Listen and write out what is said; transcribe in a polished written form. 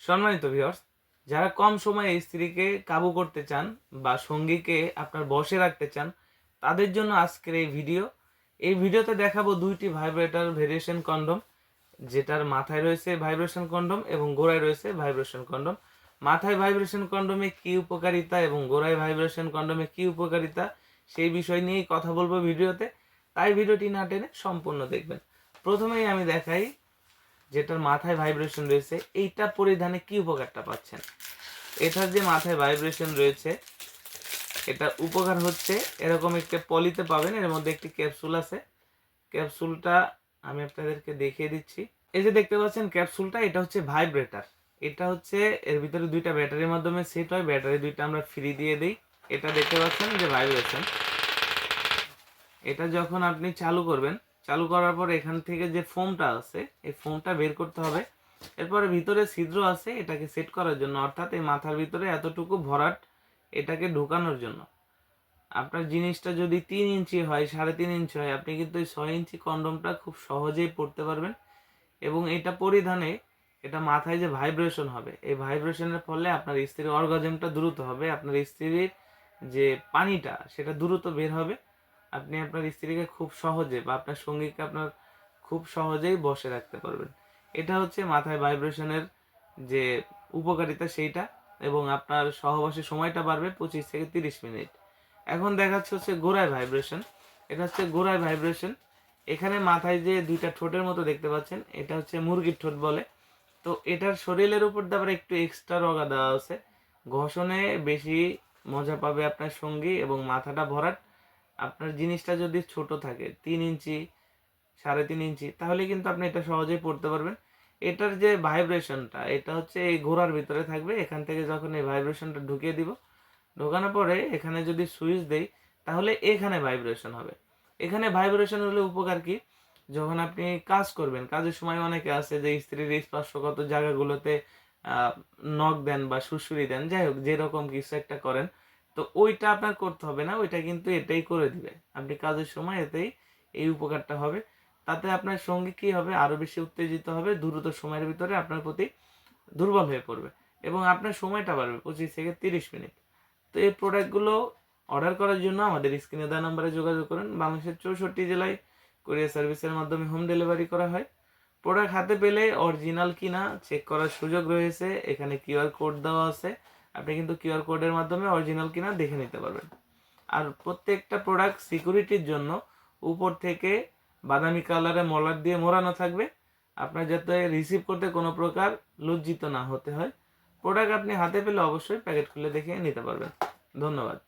সম্মানিত ভিউয়ার্স, যারা কম সময়ে স্ত্রীকে কাবু করতে চান বা সঙ্গীকে আপনার বশে রাখতে চান, তাদের জন্য আজকের এই ভিডিও। এই ভিডিওতে দেখাবো দুইটি ভাইব্রেটর ভেরিয়েশন কন্ডম, যেটার মাথায় রয়েছে ভাইব্রেশন কন্ডম এবং গোড়ায় রয়েছে ভাইব্রেশন কন্ডম। মাথায় ভাইব্রেশন কন্ডমে কি উপকারিতা এবং গোড়ায় ভাইব্রেশন কন্ডমে কি উপকারিতা, সেই বিষয় নিয়েই কথা বলবো ভিডিওতে। তাই ভিডিওটি না টেনে সম্পূর্ণ দেখবেন। প্রথমেই আমি দেখাই যেটার মাথায় ভাইব্রেশন রয়েছে, এইটা পরিধানে কি উপকারটা পাচ্ছেন। এটার যে মাথায় ভাইব্রেশন রয়েছে, এটা উপকার হচ্ছে এরকম একটা পলিতে পাবেন, এর মধ্যে একটি ক্যাপসুল আছে। ক্যাপসুলটা আমি আপনাদেরকে দেখিয়ে দিচ্ছি। এই যে দেখতে পাচ্ছেন ক্যাপসুলটা, এটা হচ্ছে ভাইব্রেটর। এটা হচ্ছে এর ভিতরে দুইটা ব্যাটারির মাধ্যমে সেট হয়, ব্যাটারি দুইটা আমরা ফ্রি দিয়ে দিই। এটা দেখতে পাচ্ছেন যে ভাইব্রেশন, এটা যখন আপনি চালু করবেন, চালু করার পর এখান থেকে যে ফোমটা আছে এই ফোমটা বের করতে হবে। এরপরে ভিতরে ছিদ্র আছে এটাকে সেট করার জন্য, অর্থাৎ এই মাথার ভিতরে এতটুকু ভরাট এটাকে ঢোকানোর জন্য। আপনার জিনিসটা যদি 3 ইঞ্চি হয়, 3.5 ইঞ্চি হয়, আপনি কিন্তু এই 6 ইঞ্চি কন্ডমটা খুব সহজেই পরতে পারবেন। এবং এটা পরিধানে এটা মাথায় যে ভাইব্রেশন হবে, এই ভাইব্রেশনের ফলে আপনার স্ত্রীর অর্গাজমটা দ্রুত হবে, আপনার স্ত্রীর যে পানিটা সেটা দ্রুত বের হবে। আপনি আপনার স্ত্রীকে খুব সহজে বা আপনার সঙ্গীকে আপনার খুব সহজেই বসে রাখতে পারবেন। এটা হচ্ছে মাথায় ভাইব্রেশনের যে উপকারিতা সেইটা, এবং আপনার সহবাসের সময়টা বাড়বে 25 থেকে 30 মিনিট। এখন দেখাচ্ছে হচ্ছে গোড়ায় ভাইব্রেশন। এটা হচ্ছে গোড়ায় ভাইব্রেশন। এখানে মাথায় যে দুইটা ঠোঁটের মতো দেখতে পাচ্ছেন, এটা হচ্ছে মুরগির ঠোঁট বলে। তো এটার শরীরের উপর দিয়ে আবার একটু এক্সট্রা রগা দেওয়া আছে। ঘষণে বেশি মজা পাবে আপনার সঙ্গী এবং মাথাটা ভরাট। আপনার জিনিসটা যদি ছোট থাকে 3 ইঞ্চি 3.5 ইঞ্চি, তাহলে কিন্তু আপনি এটা সহজেই পড়তে পারবেন। এটার যে ভাইব্রেশনটা, এটা হচ্ছে এই ঘোড়ার ভিতরে থাকবে। এখান থেকে যখন এই ভাইব্রেশনটা ঢুকিয়ে দিব, ঢোকানোর পরে এখানে যদি সুইচ দেই, তাহলে এখানে ভাইব্রেশন হবে। এখানে ভাইব্রেশন হলে উপকার কি, যখন আপনি কাজ করবেন, কাজের সময় অনেকে আছে যে স্ত্রীর স্পর্শগত জায়গাগুলোতে নখ দেন বা সুড়সুড়ি দেন, যাই হোক যেরকম কিছু একটা করেন, তো ওইটা আপনার করতে হবে না, ওইটা কিন্তু এটাই করে দিবে। আপনি কাজের সময় এতেই এই উপকারটা হবে। তাতে আপনার সঙ্গী কি হবে, আরো বেশি উত্তেজিত হবে, দ্রুত সময়ের ভিতরে আপনার প্রতি দুর্বল হয়ে পড়বে এবং আপনার সময়টা বাড়বে 25 থেকে 30 মিনিট। তো এই প্রোডাক্টগুলো অর্ডার করার জন্য আমাদের স্ক্রিনে দেওয়া নম্বরে যোগাযোগ করুন। বাংলাদেশের 64 জেলায় কুরিয়ার সার্ভিসের মাধ্যমে হোম ডেলিভারি করা হয়। প্রোডাক্ট হাতে পেলে অরিজিনাল কিনা চেক করার সুযোগ রয়েছে, এখানে কিউআর কোড দেওয়া আছে। আপনি কিন্তু কিউআর কোডের মাধ্যমে অরিজিনাল কিনা দেখে নিতে পারবেন। আর প্রত্যেকটা প্রোডাক্ট সিকিউরিটির জন্য উপর থেকে বাদামি কালারে মলার দিয়ে মোড়ানো থাকবে, আপনার যাতে রিসিভ করতে কোনো প্রকার লজ্জিত না হতে হয়। প্রোডাক্ট আপনি হাতে পেলে অবশ্যই প্যাকেট খুলে দেখে নিতে পারবেন। ধন্যবাদ।